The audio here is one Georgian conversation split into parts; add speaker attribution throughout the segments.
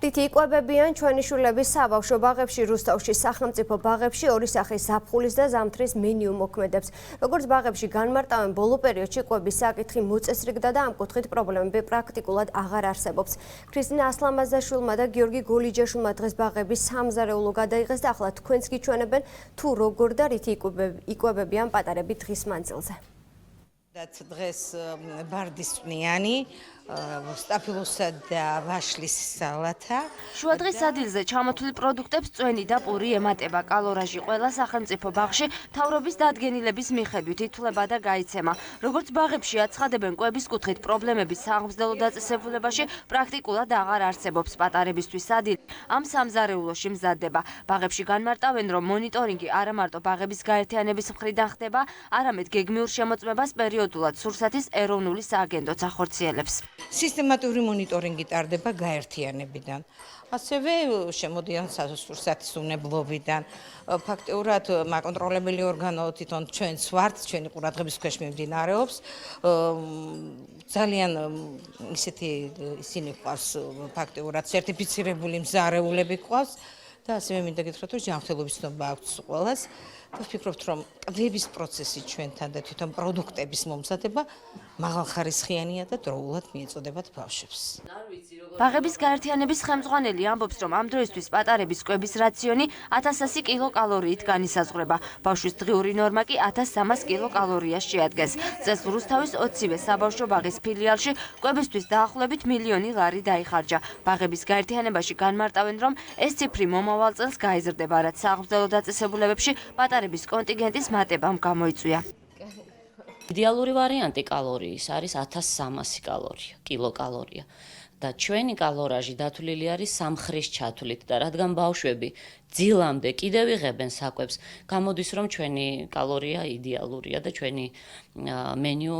Speaker 1: თითი იკვებებიან ჩვენი შვილების საბავშვო ბაღებში, რუსთავში, სახელმწიფო ბაღებში ორი სახის ზაფხულის და ზამთრის მენიუ მოქმედებს. როგორც ბაღებში განმარტავენ, ბოლო პერიოდში კვების საკითხი მოწესრიგდა და ამ კუთხით პრობლემები პრაქტიკულად აღარ არსებობს. ქრისტინა ასლამაზაშვილმა და გიორგი გოლიჯაშვილმა დღეს ბაღების სამზარეულო გადაიღეს და ახლა თქვენც გიჩვენებენ თუ როგორ და რითი იკვებებიან პატარები დღის მანძილზე.
Speaker 2: დღეს ბარდისწვნიანი სტაფილოსა და ვაშლის სალათა.
Speaker 3: შუადღის სადილზე ჩამოთვლილ პროდუქტებს წვენი და პური ემატება. კალორაჟი ყველა სახელმწიფო ბაღში მთავრობის დადგენილების მიხედვით ითვლება და გაიცემა. როგორც ბაღებში აცხადებენ, კვების კუთხით პრობლემები სამგზელო დაწესებულებაში პრაქტიკულად აღარ არსებობს. პატარებისთვის სადილე ამ სამზარეულოში მზადდება. ბაღებში განმარტავენ, რომ მონიტორინგი არა მარტო ბაღების გაერთიანების მხრიდან ხდება, არამედ გეგმიურ შემოწმებას პერიოდულად სურსათის ეროვნული სააგენტოც ახორციელებს.
Speaker 2: სისტემატური მონიტორინგი ტარდება გაერთიანებიდან. ასევე შემოდიან სურსათის უნებლობიდან. ფაქტიურად მაკონტროლებელი ორგანო თვითონ ჩვენს ვართ, ჩვენი ყურადღების ქვეშ მიმდინარეობს. ძალიან ისინი ყავს ფაქტიურად სერტიფიცირებული მზარეულები ყავს და ასევე მინდა გითხრათ, რომ ჯანმრთელობის ცნობა აქვს ყველას. ვფიქრობთ, რომ კვების პროცესი ჩვენთან და თვითონ პროდუქტების მომზადება მაღალხარისხიანია და დროულად მიეწოდებათ ბავშვებს.
Speaker 3: ბაღების გაერთიანების ხელმძღვანელი ამბობს, რომ ამ დროისთვის პატარების კვების რაციონი 1100 კილოკალორიით განისაზღვრება. ბავშვის დღიური ნორმა კი 1300 კილოკალორიას შეადგენს. წელს რუსთავის 20-ვე საბავშვო ბაღის ფილიალში კვებისთვის დაახლოებით მილიონი ლარი დაიხარჯა. ბაღების გაერთიანებაში განმარტავენ, რომ ეს ციფრი მომავალ წელს გაიზრდება, რაც სამგზელო დაწესებულებებში პატარების კონტინგენტის მატებამ გამოიწვია.
Speaker 4: იდეალური ვარიანტი კალორიის არის 1300 კილოკალორია და ჩვენი კალორაჟი დათვლილი არის სამხრის ჩათვლით და რადგან ბავშვები ძილამდე კიდევ იღებენ საკვებს, გამოდის რომ ჩვენი კალორია იდეალურია და ჩვენი მენიუ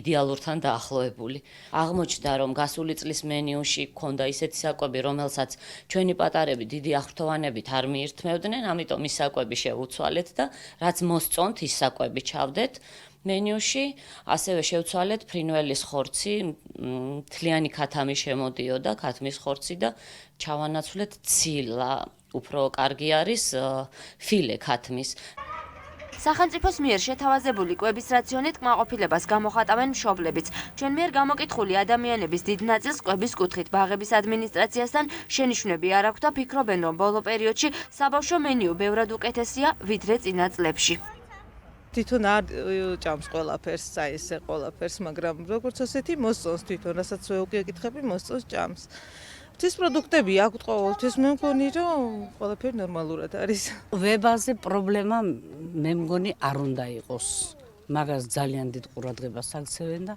Speaker 4: იდეალურთან დაახლოებული. აღმოჩნდა რომ გასული წლის მენიუში ქონდა ისეთი საკვები, რომელსაც ჩვენი პატარები დიდი აღფრთოვანებით არ მიირთმევდნენ, ამიტომ ის საკვები შევუცვალეთ და რაც მოსწონთ ის საკვები ჩავდეთ მენიუში. ასევე შევცვალეთ ფრინველის ხორცი, მთლიანი ქათამი შემოდიოდა, ქათმის ხორცი და ჩავანაცვლეთ ცილა. უფრო კარგი არის ფილე ქათმის.
Speaker 3: სახელმწიფოს მიერ შეთავაზებული კვების რაციონით კმაყოფილებას გამოხატავენ მშობლებიც. ჩვენ მიერ გამოკითხული ადამიანების დიდ ნაწილს კვების კუთხით ბაღების ადმინისტრაციასთან შენიშვნები არ აქვს და ფიქრობენ, რომ ბოლო პერიოდში საბავშვო მენიუ ბევრად უკეთესია ვიდრე წინა წლებში.
Speaker 5: თვითონ არ ჭამს ყველაფერს, ესე ყველაფერს, მაგრამ როგორც ასეთი მოსწონს თვითონ, რასაც ვეკითხები, მოსწონს ჭამს. ეს პროდუქტები აქვთ ყოველთვის, მე მგონი, რომ ყველაფერი ნორმალურად არის.
Speaker 6: ვებაზე პრობლემა მე მგონი არ უნდა იყოს. მაგას ძალიან დიდ ყურადღებას აქცევენ და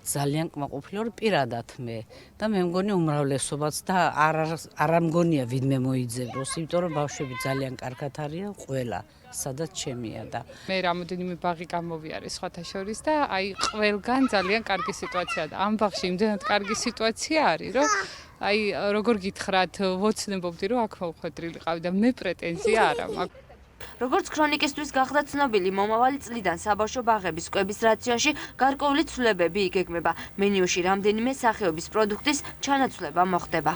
Speaker 6: ძალიან კმაყოფილი ვარ პირადად მე და მე მგონი უმრავლესობაც და არ მგონია ვინმე მოიძებოს, იმიტომ რომ ბავშვები ძალიან კარგად არიან ყველა, სადაც ჩემია და
Speaker 7: მე რამოდენიმე ბაღი გამოვიარე სხვათა შორის და აი ყველგან ძალიან კარგი სიტუაციაა და ამ ბაღში იმდენად კარგი სიტუაცია არის, რომ აი როგორ გითხრათ, ვოცნებობდი რომ აქ მოვხვედრილი ყავი და მე პრეტენზია არ მაქვს.
Speaker 3: როგორც ქრონიკისტვის გახდა ცნობილი, მომავალი წლიდან საბავშვო ბაღების კვების რაციონში გარკვეული ცვლილებები იგეგმება. მენიუში რამდენიმე სახეობის პროდუქტის ჩანაცვლება მოხდება.